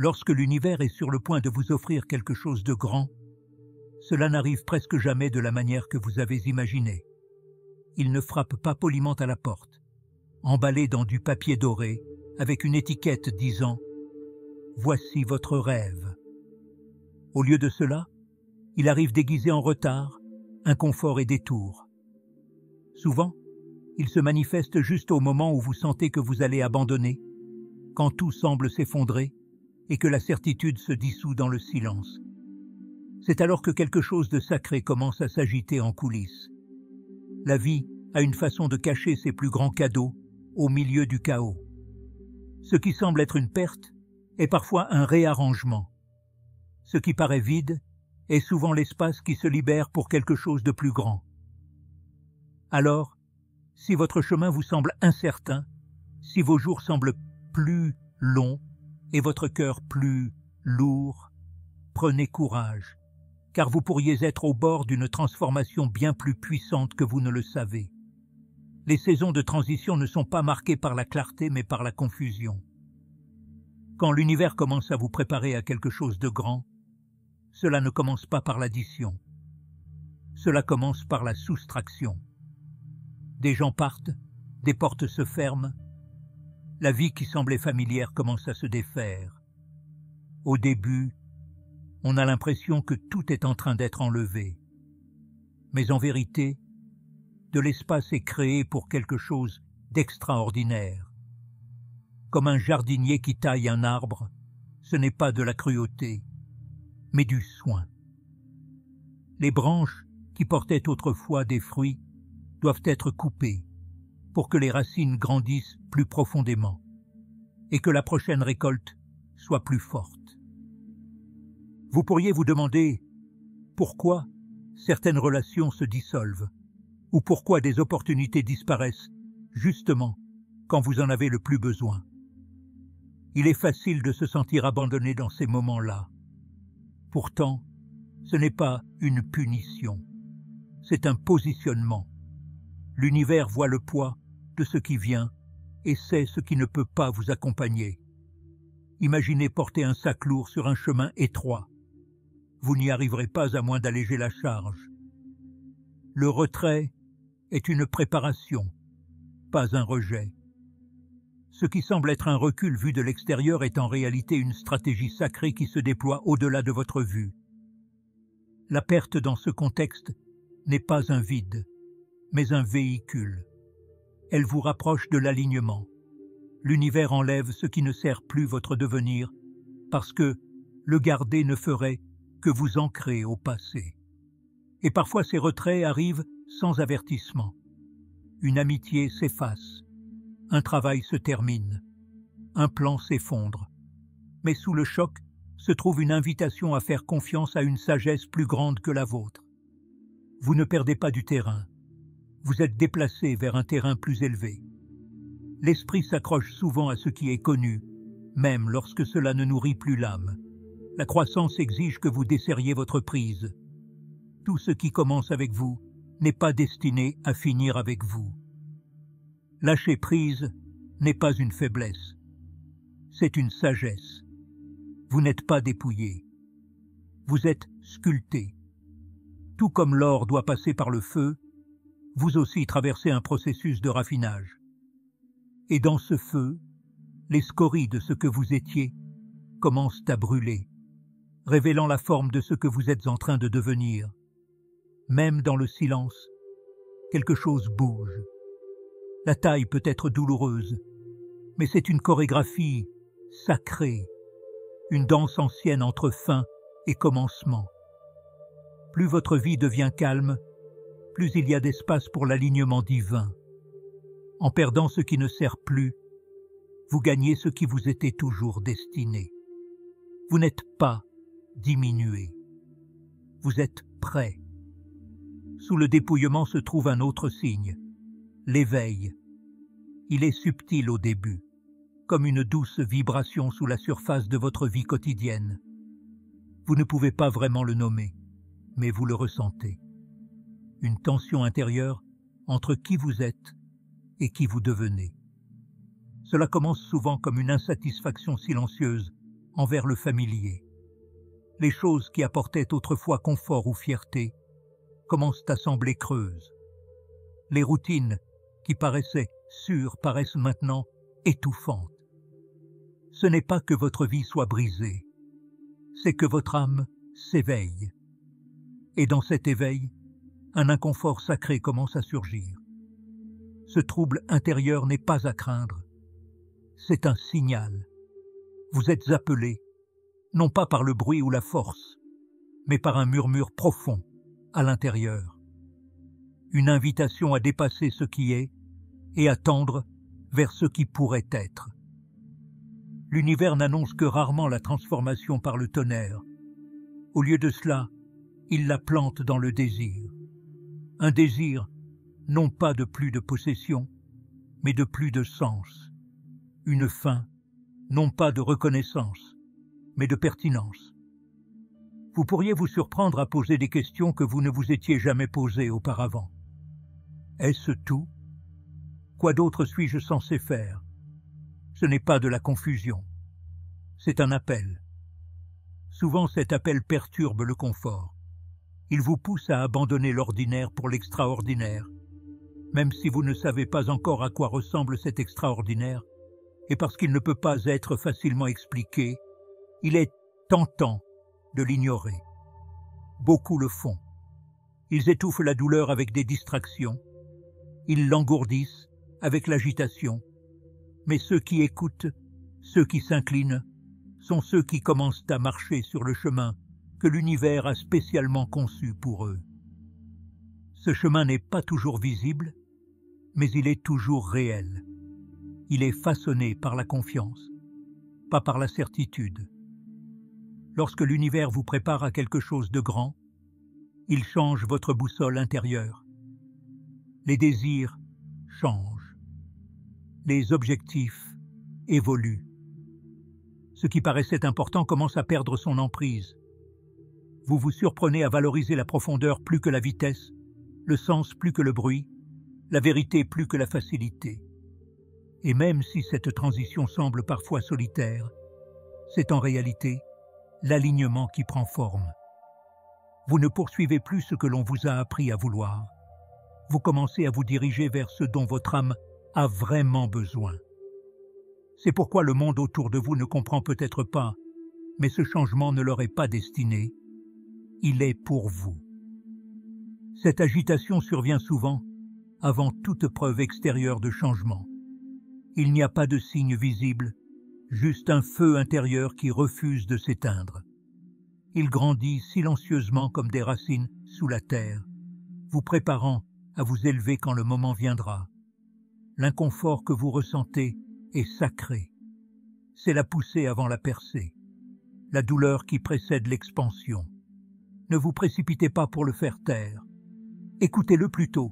Lorsque l'univers est sur le point de vous offrir quelque chose de grand, cela n'arrive presque jamais de la manière que vous avez imaginé. Il ne frappe pas poliment à la porte, emballé dans du papier doré, avec une étiquette disant « Voici votre rêve ». Au lieu de cela, il arrive déguisé en retard, inconfort et détour. Souvent, il se manifeste juste au moment où vous sentez que vous allez abandonner, quand tout semble s'effondrer et que la certitude se dissout dans le silence. C'est alors que quelque chose de sacré commence à s'agiter en coulisses. La vie a une façon de cacher ses plus grands cadeaux au milieu du chaos. Ce qui semble être une perte est parfois un réarrangement. Ce qui paraît vide est souvent l'espace qui se libère pour quelque chose de plus grand. Alors, si votre chemin vous semble incertain, si vos jours semblent plus longs et votre cœur plus lourd, prenez courage, car vous pourriez être au bord d'une transformation bien plus puissante que vous ne le savez. Les saisons de transition ne sont pas marquées par la clarté mais par la confusion. Quand l'univers commence à vous préparer à quelque chose de grand, cela ne commence pas par l'addition. Cela commence par la soustraction. Des gens partent, des portes se ferment, la vie qui semblait familière commence à se défaire. Au début, on a l'impression que tout est en train d'être enlevé. Mais en vérité, de l'espace est créé pour quelque chose d'extraordinaire. Comme un jardinier qui taille un arbre, ce n'est pas de la cruauté, mais du soin. Les branches qui portaient autrefois des fruits doivent être coupées pour que les racines grandissent plus profondément et que la prochaine récolte soit plus forte. Vous pourriez vous demander pourquoi certaines relations se dissolvent ou pourquoi des opportunités disparaissent justement quand vous en avez le plus besoin. Il est facile de se sentir abandonné dans ces moments-là. Pourtant, ce n'est pas une punition, c'est un positionnement. L'univers voit le poids de ce qui vient et sait ce qui ne peut pas vous accompagner. Imaginez porter un sac lourd sur un chemin étroit. Vous n'y arriverez pas à moins d'alléger la charge. Le retrait est une préparation, pas un rejet. Ce qui semble être un recul vu de l'extérieur est en réalité une stratégie sacrée qui se déploie au-delà de votre vue. La perte dans ce contexte n'est pas un vide, mais un véhicule. Elle vous rapproche de l'alignement. L'univers enlève ce qui ne sert plus votre devenir, parce que le garder ne ferait que vous ancrer au passé. Et parfois ces retraits arrivent sans avertissement. Une amitié s'efface, un travail se termine, un plan s'effondre. Mais sous le choc se trouve une invitation à faire confiance à une sagesse plus grande que la vôtre. Vous ne perdez pas du terrain. Vous êtes déplacé vers un terrain plus élevé. L'esprit s'accroche souvent à ce qui est connu, même lorsque cela ne nourrit plus l'âme. La croissance exige que vous desserriez votre prise. Tout ce qui commence avec vous n'est pas destiné à finir avec vous. Lâcher prise n'est pas une faiblesse, c'est une sagesse. Vous n'êtes pas dépouillé. Vous êtes sculpté. Tout comme l'or doit passer par le feu, vous aussi traversez un processus de raffinage. Et dans ce feu, les scories de ce que vous étiez commencent à brûler, révélant la forme de ce que vous êtes en train de devenir. Même dans le silence, quelque chose bouge. La taille peut être douloureuse, mais c'est une chorégraphie sacrée, une danse ancienne entre fin et commencement. Plus votre vie devient calme, plus il y a d'espace pour l'alignement divin. En perdant ce qui ne sert plus, vous gagnez ce qui vous était toujours destiné. Vous n'êtes pas diminué. Vous êtes prêt. Sous le dépouillement se trouve un autre signe, l'éveil. Il est subtil au début, comme une douce vibration sous la surface de votre vie quotidienne. Vous ne pouvez pas vraiment le nommer, mais vous le ressentez. Une tension intérieure entre qui vous êtes et qui vous devenez. Cela commence souvent comme une insatisfaction silencieuse envers le familier. Les choses qui apportaient autrefois confort ou fierté commencent à sembler creuses. Les routines qui paraissaient sûres paraissent maintenant étouffantes. Ce n'est pas que votre vie soit brisée, c'est que votre âme s'éveille. Et dans cet éveil, un inconfort sacré commence à surgir. Ce trouble intérieur n'est pas à craindre, c'est un signal. Vous êtes appelé, non pas par le bruit ou la force, mais par un murmure profond à l'intérieur. Une invitation à dépasser ce qui est et à tendre vers ce qui pourrait être. L'univers n'annonce que rarement la transformation par le tonnerre. Au lieu de cela, il la plante dans le désir. Un désir, non pas de plus de possession, mais de plus de sens. Une faim, non pas de reconnaissance, mais de pertinence. Vous pourriez vous surprendre à poser des questions que vous ne vous étiez jamais posées auparavant. Est-ce tout? Quoi d'autre suis-je censé faire? Ce n'est pas de la confusion. C'est un appel. Souvent cet appel perturbe le confort. Il vous pousse à abandonner l'ordinaire pour l'extraordinaire. Même si vous ne savez pas encore à quoi ressemble cet extraordinaire, et parce qu'il ne peut pas être facilement expliqué, il est tentant de l'ignorer. Beaucoup le font. Ils étouffent la douleur avec des distractions. Ils l'engourdissent avec l'agitation. Mais ceux qui écoutent, ceux qui s'inclinent, sont ceux qui commencent à marcher sur le chemin que l'univers a spécialement conçu pour eux. Ce chemin n'est pas toujours visible, mais il est toujours réel. Il est façonné par la confiance, pas par la certitude. Lorsque l'univers vous prépare à quelque chose de grand, il change votre boussole intérieure. Les désirs changent. Les objectifs évoluent. Ce qui paraissait important commence à perdre son emprise. Vous vous surprenez à valoriser la profondeur plus que la vitesse, le sens plus que le bruit, la vérité plus que la facilité. Et même si cette transition semble parfois solitaire, c'est en réalité l'alignement qui prend forme. Vous ne poursuivez plus ce que l'on vous a appris à vouloir. Vous commencez à vous diriger vers ce dont votre âme a vraiment besoin. C'est pourquoi le monde autour de vous ne comprend peut-être pas, mais ce changement ne leur est pas destiné. Il est pour vous. Cette agitation survient souvent avant toute preuve extérieure de changement. Il n'y a pas de signe visible, juste un feu intérieur qui refuse de s'éteindre. Il grandit silencieusement comme des racines sous la terre, vous préparant à vous élever quand le moment viendra. L'inconfort que vous ressentez est sacré. C'est la poussée avant la percée, la douleur qui précède l'expansion. Ne vous précipitez pas pour le faire taire. Écoutez-le plutôt.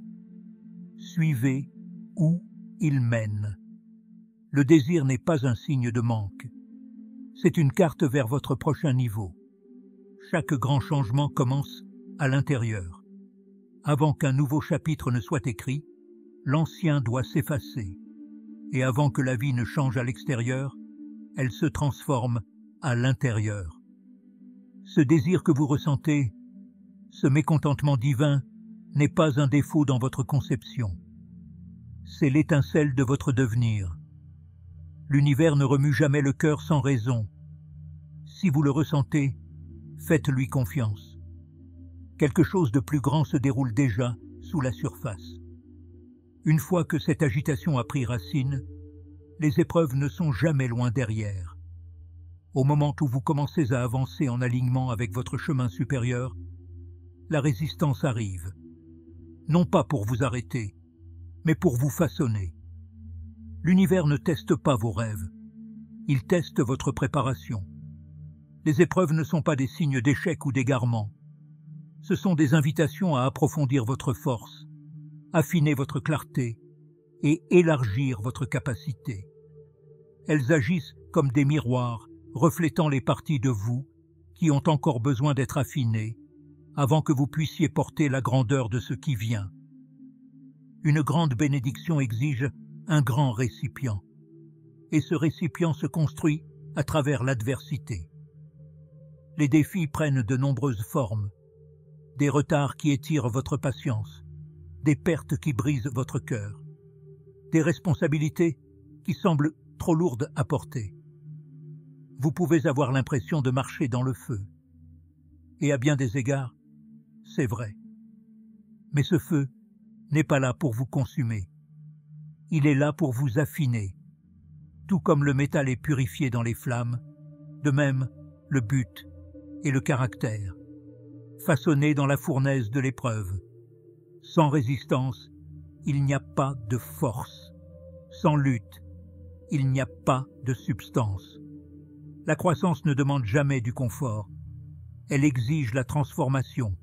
Suivez où il mène. Le désir n'est pas un signe de manque. C'est une carte vers votre prochain niveau. Chaque grand changement commence à l'intérieur. Avant qu'un nouveau chapitre ne soit écrit, l'ancien doit s'effacer. Et avant que la vie ne change à l'extérieur, elle se transforme à l'intérieur. Ce désir que vous ressentez, ce mécontentement divin, n'est pas un défaut dans votre conception. C'est l'étincelle de votre devenir. L'univers ne remue jamais le cœur sans raison. Si vous le ressentez, faites-lui confiance. Quelque chose de plus grand se déroule déjà sous la surface. Une fois que cette agitation a pris racine, les épreuves ne sont jamais loin derrière. Au moment où vous commencez à avancer en alignement avec votre chemin supérieur, la résistance arrive. Non pas pour vous arrêter, mais pour vous façonner. L'univers ne teste pas vos rêves, il teste votre préparation. Les épreuves ne sont pas des signes d'échec ou d'égarement. Ce sont des invitations à approfondir votre force, affiner votre clarté et élargir votre capacité. Elles agissent comme des miroirs reflétant les parties de vous qui ont encore besoin d'être affinées avant que vous puissiez porter la grandeur de ce qui vient. Une grande bénédiction exige un grand récipient, et ce récipient se construit à travers l'adversité. Les défis prennent de nombreuses formes, des retards qui étirent votre patience, des pertes qui brisent votre cœur, des responsabilités qui semblent trop lourdes à porter. Vous pouvez avoir l'impression de marcher dans le feu. Et à bien des égards, c'est vrai. Mais ce feu n'est pas là pour vous consumer. Il est là pour vous affiner. Tout comme le métal est purifié dans les flammes, de même le but et le caractère, façonnés dans la fournaise de l'épreuve. Sans résistance, il n'y a pas de force. Sans lutte, il n'y a pas de substance. La croissance ne demande jamais du confort. Elle exige la transformation.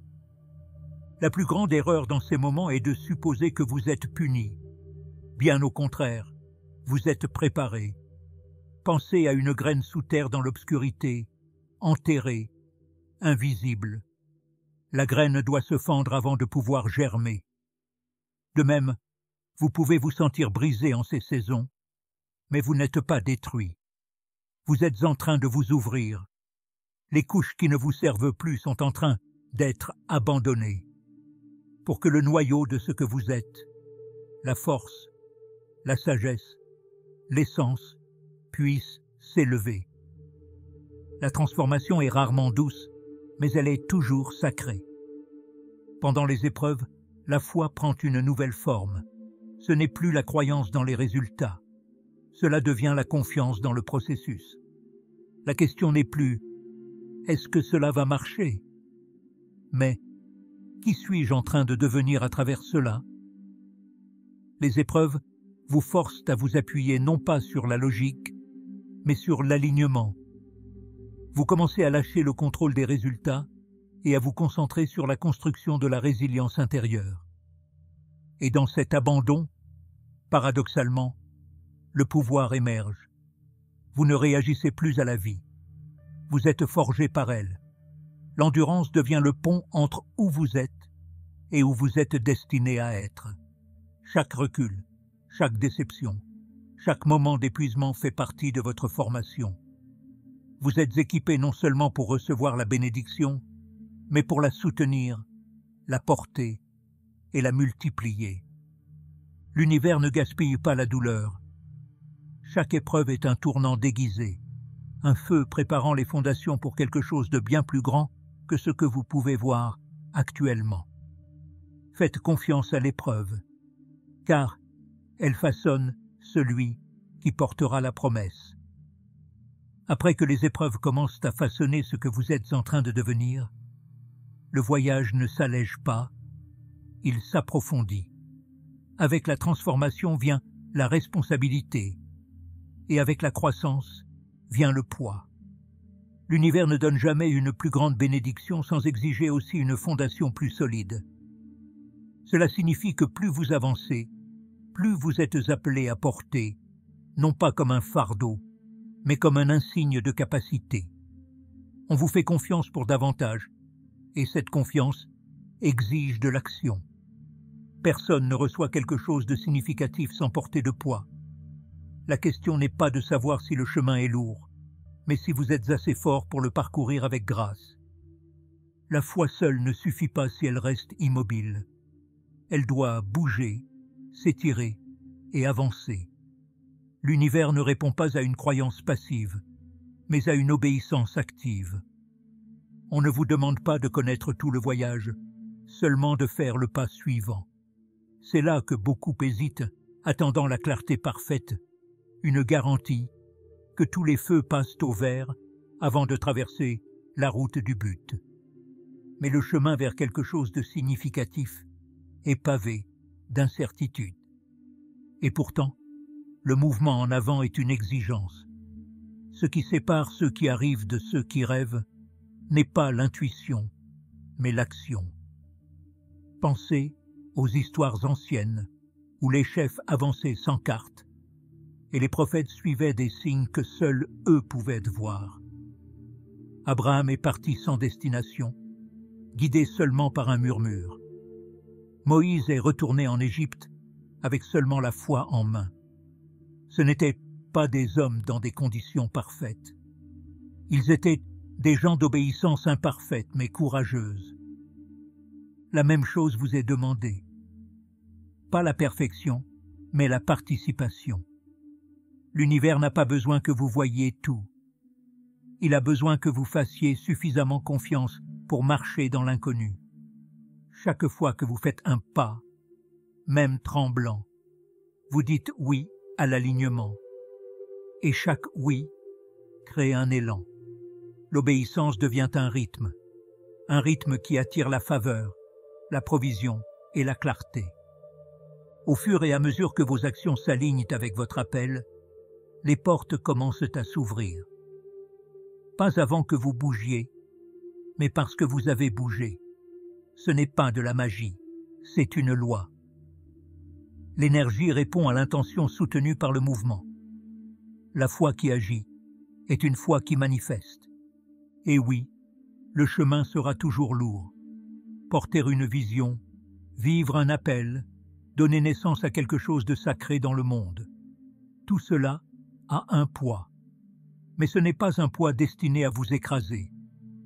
La plus grande erreur dans ces moments est de supposer que vous êtes puni. Bien au contraire, vous êtes préparé. Pensez à une graine sous terre dans l'obscurité, enterrée, invisible. La graine doit se fendre avant de pouvoir germer. De même, vous pouvez vous sentir brisé en ces saisons, mais vous n'êtes pas détruit. Vous êtes en train de vous ouvrir. Les couches qui ne vous servent plus sont en train d'être abandonnées, pour que le noyau de ce que vous êtes, la force, la sagesse, l'essence, puisse s'élever. La transformation est rarement douce, mais elle est toujours sacrée. Pendant les épreuves, la foi prend une nouvelle forme. Ce n'est plus la croyance dans les résultats. Cela devient la confiance dans le processus. La question n'est plus « est-ce que cela va marcher ?» mais « qui suis-je en train de devenir à travers cela ?» Les épreuves vous forcent à vous appuyer non pas sur la logique, mais sur l'alignement. Vous commencez à lâcher le contrôle des résultats et à vous concentrer sur la construction de la résilience intérieure. Et dans cet abandon, paradoxalement, le pouvoir émerge. Vous ne réagissez plus à la vie. Vous êtes forgé par elle. L'endurance devient le pont entre où vous êtes et où vous êtes destiné à être. Chaque recul, chaque déception, chaque moment d'épuisement fait partie de votre formation. Vous êtes équipé non seulement pour recevoir la bénédiction, mais pour la soutenir, la porter et la multiplier. L'univers ne gaspille pas la douleur. Chaque épreuve est un tournant déguisé, un feu préparant les fondations pour quelque chose de bien plus grand que ce que vous pouvez voir actuellement. Faites confiance à l'épreuve, car elle façonne celui qui portera la promesse. Après que les épreuves commencent à façonner ce que vous êtes en train de devenir, le voyage ne s'allège pas, il s'approfondit. Avec la transformation vient la responsabilité, et avec la croissance vient le poids. L'univers ne donne jamais une plus grande bénédiction sans exiger aussi une fondation plus solide. Cela signifie que plus vous avancez, plus vous êtes appelé à porter, non pas comme un fardeau, mais comme un insigne de capacité. On vous fait confiance pour davantage, et cette confiance exige de l'action. Personne ne reçoit quelque chose de significatif sans porter de poids. La question n'est pas de savoir si le chemin est lourd, mais si vous êtes assez fort pour le parcourir avec grâce. La foi seule ne suffit pas si elle reste immobile. Elle doit bouger, s'étirer et avancer. L'univers ne répond pas à une croyance passive, mais à une obéissance active. On ne vous demande pas de connaître tout le voyage, seulement de faire le pas suivant. C'est là que beaucoup hésitent, attendant la clarté parfaite, une garantie que tous les feux passent au vert avant de traverser la route du but. Mais le chemin vers quelque chose de significatif est pavé d'incertitudes. Et pourtant, le mouvement en avant est une exigence. Ce qui sépare ceux qui arrivent de ceux qui rêvent n'est pas l'intuition, mais l'action. Pensez aux histoires anciennes, où les chefs avançaient sans carte, et les prophètes suivaient des signes que seuls eux pouvaient voir. Abraham est parti sans destination, guidé seulement par un murmure. Moïse est retourné en Égypte avec seulement la foi en main. Ce n'étaient pas des hommes dans des conditions parfaites, Ils étaient des gens d'obéissance imparfaite mais courageuse. La même chose vous est demandée. Pas la perfection, mais la participation. L'univers n'a pas besoin que vous voyiez tout. Il a besoin que vous fassiez suffisamment confiance pour marcher dans l'inconnu. Chaque fois que vous faites un pas, même tremblant, vous dites oui à l'alignement. Et chaque oui crée un élan. L'obéissance devient un rythme qui attire la faveur, la provision et la clarté. Au fur et à mesure que vos actions s'alignent avec votre appel, les portes commencent à s'ouvrir. Pas avant que vous bougiez, mais parce que vous avez bougé. Ce n'est pas de la magie, c'est une loi. L'énergie répond à l'intention soutenue par le mouvement. La foi qui agit est une foi qui manifeste. Et oui, le chemin sera toujours lourd. Porter une vision, vivre un appel, donner naissance à quelque chose de sacré dans le monde. Tout cela a un poids. Mais ce n'est pas un poids destiné à vous écraser.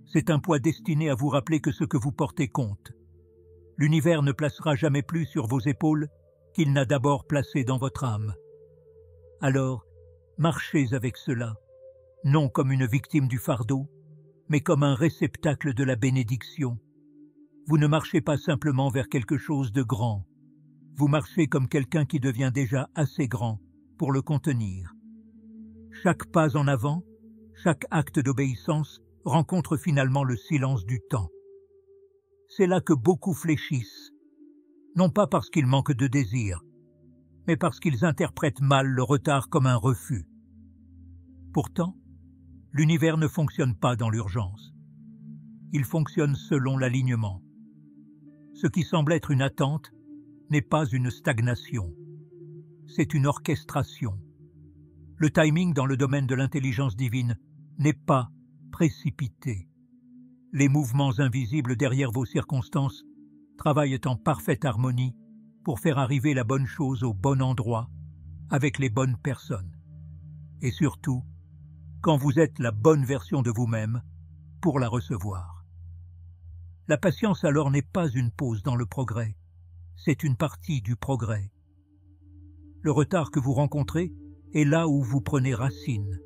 C'est un poids destiné à vous rappeler que ce que vous portez compte. L'univers ne placera jamais plus sur vos épaules qu'il n'a d'abord placé dans votre âme. Alors, marchez avec cela, non comme une victime du fardeau, mais comme un réceptacle de la bénédiction. Vous ne marchez pas simplement vers quelque chose de grand. Vous marchez comme quelqu'un qui devient déjà assez grand pour le contenir. Chaque pas en avant, chaque acte d'obéissance rencontre finalement le silence du temps. C'est là que beaucoup fléchissent, non pas parce qu'ils manquent de désir, mais parce qu'ils interprètent mal le retard comme un refus. Pourtant, l'univers ne fonctionne pas dans l'urgence. Il fonctionne selon l'alignement. Ce qui semble être une attente n'est pas une stagnation. C'est une orchestration. Le timing dans le domaine de l'intelligence divine n'est pas précipité. Les mouvements invisibles derrière vos circonstances travaillent en parfaite harmonie pour faire arriver la bonne chose au bon endroit, avec les bonnes personnes. Et surtout, quand vous êtes la bonne version de vous-même pour la recevoir. La patience alors n'est pas une pause dans le progrès, c'est une partie du progrès. Le retard que vous rencontrez est là où vous prenez racine.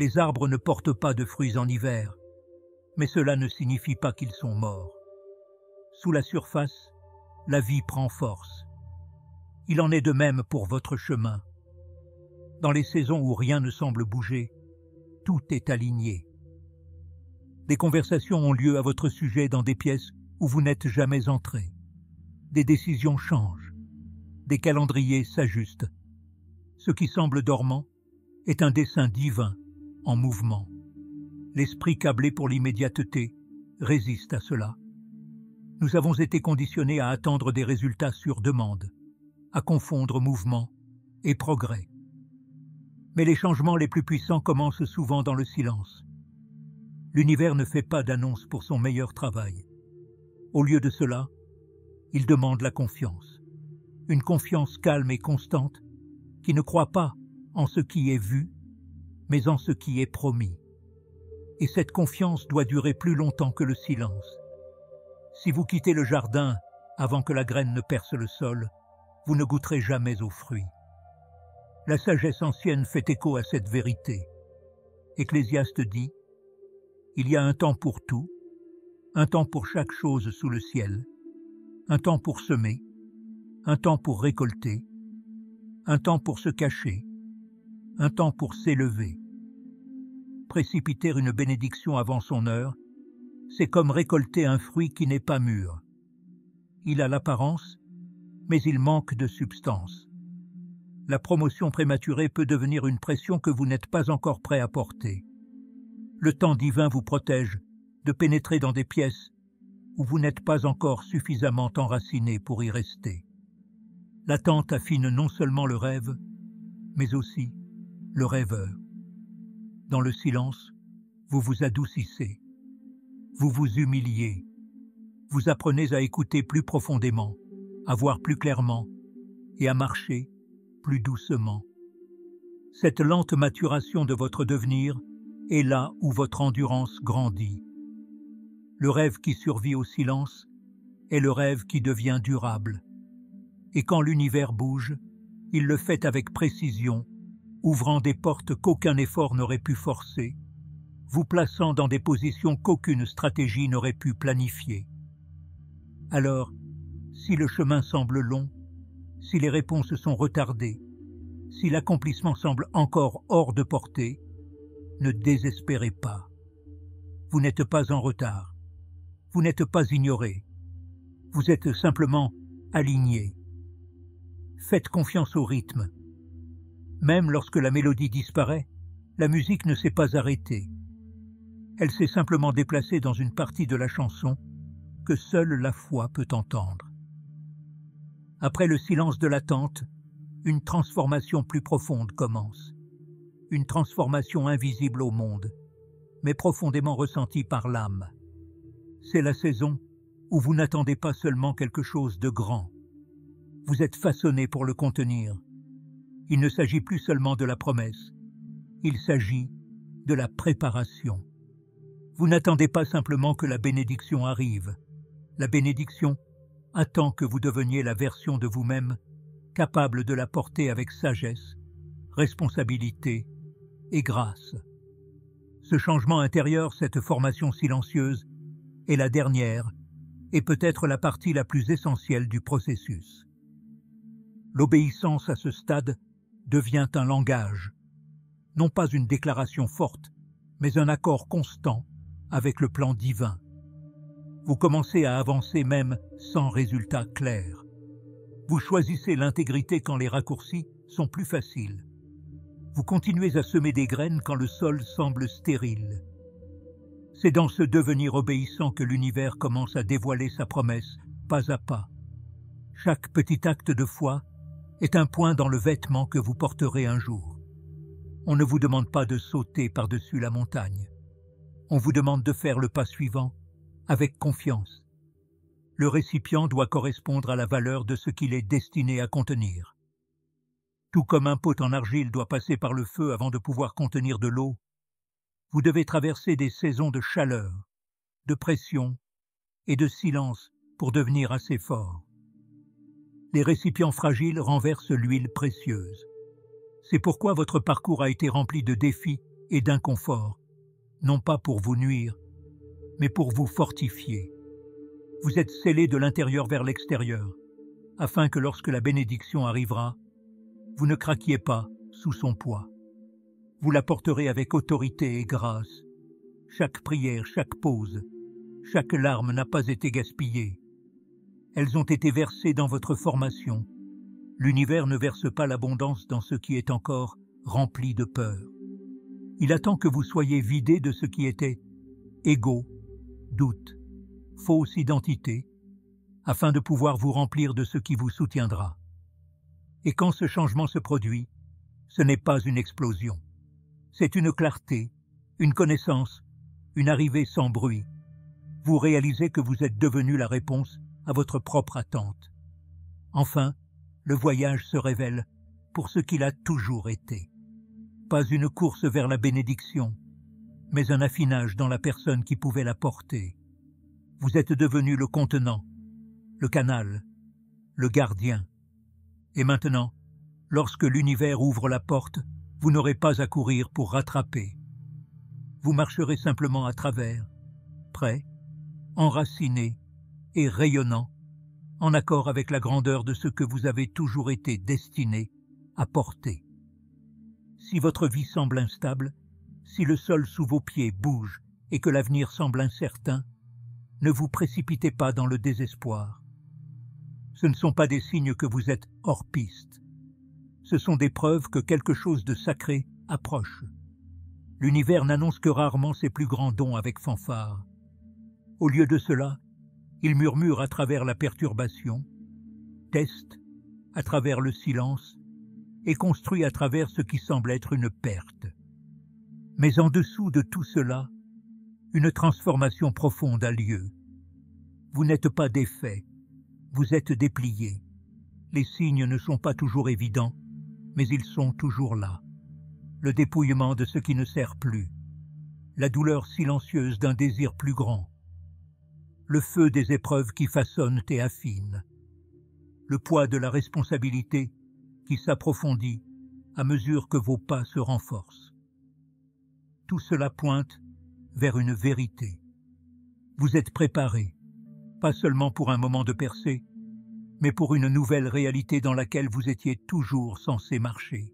Les arbres ne portent pas de fruits en hiver, mais cela ne signifie pas qu'ils sont morts. Sous la surface, la vie prend force. Il en est de même pour votre chemin. Dans les saisons où rien ne semble bouger, tout est aligné. Des conversations ont lieu à votre sujet dans des pièces où vous n'êtes jamais entré. Des décisions changent. Des calendriers s'ajustent. Ce qui semble dormant est un dessein divin en mouvement. L'esprit câblé pour l'immédiateté résiste à cela. Nous avons été conditionnés à attendre des résultats sur demande, à confondre mouvement et progrès. Mais les changements les plus puissants commencent souvent dans le silence. L'univers ne fait pas d'annonce pour son meilleur travail. Au lieu de cela, il demande la confiance. Une confiance calme et constante qui ne croit pas en ce qui est vu, mais en ce qui est promis. Et cette confiance doit durer plus longtemps que le silence. Si vous quittez le jardin avant que la graine ne perce le sol, vous ne goûterez jamais aux fruits. La sagesse ancienne fait écho à cette vérité. Ecclésiaste dit « Il y a un temps pour tout, un temps pour chaque chose sous le ciel, un temps pour semer, un temps pour récolter, un temps pour se cacher, un temps pour s'élever. » Précipiter une bénédiction avant son heure, c'est comme récolter un fruit qui n'est pas mûr. Il a l'apparence, mais il manque de substance. La promotion prématurée peut devenir une pression que vous n'êtes pas encore prêt à porter. Le temps divin vous protège de pénétrer dans des pièces où vous n'êtes pas encore suffisamment enraciné pour y rester. L'attente affine non seulement le rêve, mais aussi le rêveur. Dans le silence, vous vous adoucissez, vous vous humiliez, vous apprenez à écouter plus profondément, à voir plus clairement et à marcher plus doucement. Cette lente maturation de votre devenir est là où votre endurance grandit. Le rêve qui survit au silence est le rêve qui devient durable. Et quand l'univers bouge, il le fait avec précision, ouvrant des portes qu'aucun effort n'aurait pu forcer, vous plaçant dans des positions qu'aucune stratégie n'aurait pu planifier. Alors, si le chemin semble long, si les réponses sont retardées, si l'accomplissement semble encore hors de portée, ne désespérez pas. Vous n'êtes pas en retard. Vous n'êtes pas ignoré. Vous êtes simplement aligné. Faites confiance au rythme. Même lorsque la mélodie disparaît, la musique ne s'est pas arrêtée. Elle s'est simplement déplacée dans une partie de la chanson que seule la foi peut entendre. Après le silence de l'attente, une transformation plus profonde commence. Une transformation invisible au monde, mais profondément ressentie par l'âme. C'est la saison où vous n'attendez pas seulement quelque chose de grand. Vous êtes façonné pour le contenir. Il ne s'agit plus seulement de la promesse, il s'agit de la préparation. Vous n'attendez pas simplement que la bénédiction arrive. La bénédiction attend que vous deveniez la version de vous-même capable de la porter avec sagesse, responsabilité et grâce. Ce changement intérieur, cette formation silencieuse, est la dernière et peut-être la partie la plus essentielle du processus. L'obéissance à ce stade devient un langage, non pas une déclaration forte, mais un accord constant avec le plan divin. Vous commencez à avancer même sans résultat clair. Vous choisissez l'intégrité quand les raccourcis sont plus faciles. Vous continuez à semer des graines quand le sol semble stérile. C'est dans ce devenir obéissant que l'univers commence à dévoiler sa promesse, pas à pas. Chaque petit acte de foi est un point dans le vêtement que vous porterez un jour. On ne vous demande pas de sauter par-dessus la montagne. On vous demande de faire le pas suivant avec confiance. Le récipient doit correspondre à la valeur de ce qu'il est destiné à contenir. Tout comme un pot en argile doit passer par le feu avant de pouvoir contenir de l'eau, vous devez traverser des saisons de chaleur, de pression et de silence pour devenir assez fort. Les récipients fragiles renversent l'huile précieuse. C'est pourquoi votre parcours a été rempli de défis et d'inconfort, non pas pour vous nuire, mais pour vous fortifier. Vous êtes scellé de l'intérieur vers l'extérieur, afin que lorsque la bénédiction arrivera, vous ne craquiez pas sous son poids. Vous la porterez avec autorité et grâce. Chaque prière, chaque pause, chaque larme n'a pas été gaspillée. Elles ont été versées dans votre formation. L'univers ne verse pas l'abondance dans ce qui est encore rempli de peur. Il attend que vous soyez vidés de ce qui était ego, doute, fausse identité, afin de pouvoir vous remplir de ce qui vous soutiendra. Et quand ce changement se produit, ce n'est pas une explosion. C'est une clarté, une connaissance, une arrivée sans bruit. Vous réalisez que vous êtes devenu la réponse à votre propre attente. Enfin, le voyage se révèle pour ce qu'il a toujours été. Pas une course vers la bénédiction, mais un affinage dans la personne qui pouvait la porter. Vous êtes devenu le contenant, le canal, le gardien. Et maintenant, lorsque l'univers ouvre la porte, vous n'aurez pas à courir pour rattraper. Vous marcherez simplement à travers, prêt, enraciné et rayonnant, en accord avec la grandeur de ce que vous avez toujours été destiné à porter. Si votre vie semble instable, si le sol sous vos pieds bouge et que l'avenir semble incertain, ne vous précipitez pas dans le désespoir. Ce ne sont pas des signes que vous êtes hors piste. Ce sont des preuves que quelque chose de sacré approche. L'univers n'annonce que rarement ses plus grands dons avec fanfare. Au lieu de cela, il murmure à travers la perturbation, teste à travers le silence et construit à travers ce qui semble être une perte. Mais en dessous de tout cela, une transformation profonde a lieu. Vous n'êtes pas défait, vous êtes déplié. Les signes ne sont pas toujours évidents, mais ils sont toujours là. Le dépouillement de ce qui ne sert plus, la douleur silencieuse d'un désir plus grand, le feu des épreuves qui façonnent et affinent, le poids de la responsabilité qui s'approfondit à mesure que vos pas se renforcent. Tout cela pointe vers une vérité. Vous êtes préparé, pas seulement pour un moment de percée, mais pour une nouvelle réalité dans laquelle vous étiez toujours censé marcher.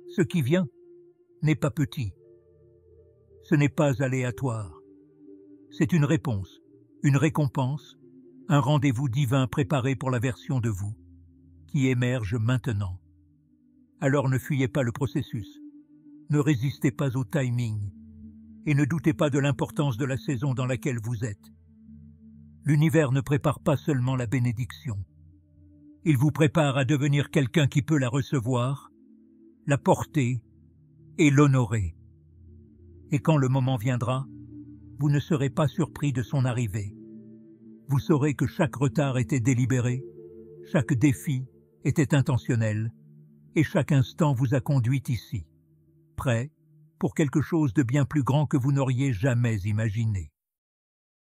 Ce qui vient n'est pas petit. Ce n'est pas aléatoire. C'est une réponse, une récompense, un rendez-vous divin préparé pour la version de vous qui émerge maintenant. Alors ne fuyez pas le processus, ne résistez pas au timing et ne doutez pas de l'importance de la saison dans laquelle vous êtes. L'univers ne prépare pas seulement la bénédiction. Il vous prépare à devenir quelqu'un qui peut la recevoir, la porter et l'honorer. Et quand le moment viendra, vous ne serez pas surpris de son arrivée. Vous saurez que chaque retard était délibéré, chaque défi était intentionnel, et chaque instant vous a conduit ici, prêt pour quelque chose de bien plus grand que vous n'auriez jamais imaginé.